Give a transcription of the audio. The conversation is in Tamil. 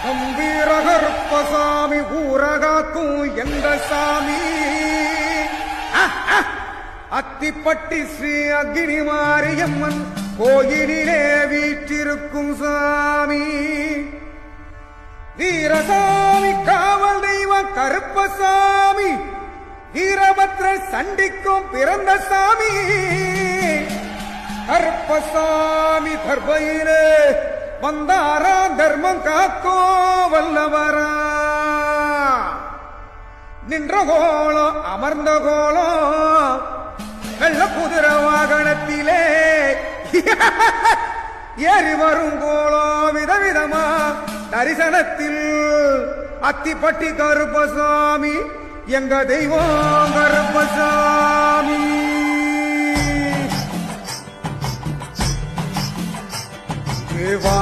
கம்பீர கருப்பசாமி ஊரகாக்கும் எங்க சாமி அத்திப்பட்டி ஸ்ரீ அக்னி மாரியம்மன் கோயிலிலே வீற்றிருக்கும் சாமி வீரசாமி காவல் தெய்வம் கருப்பசாமி வீரபத்ர சண்டிக்கும் பிறந்த சாமி கருப்பசாமி தர்பையிலே வந்தாரா தர்மம் காக்கோ வல்லவரா நின்ற கோலம் அமர்ந்த கோலம் வெள்ள குதிர வாகனத்திலே ஏறி வரும் கோலம் விதவிதமா தரிசனத்தில் அத்திப்பட்டி கருப்பசாமி எங்க தெய்வம் கருப்பசாமி தேவா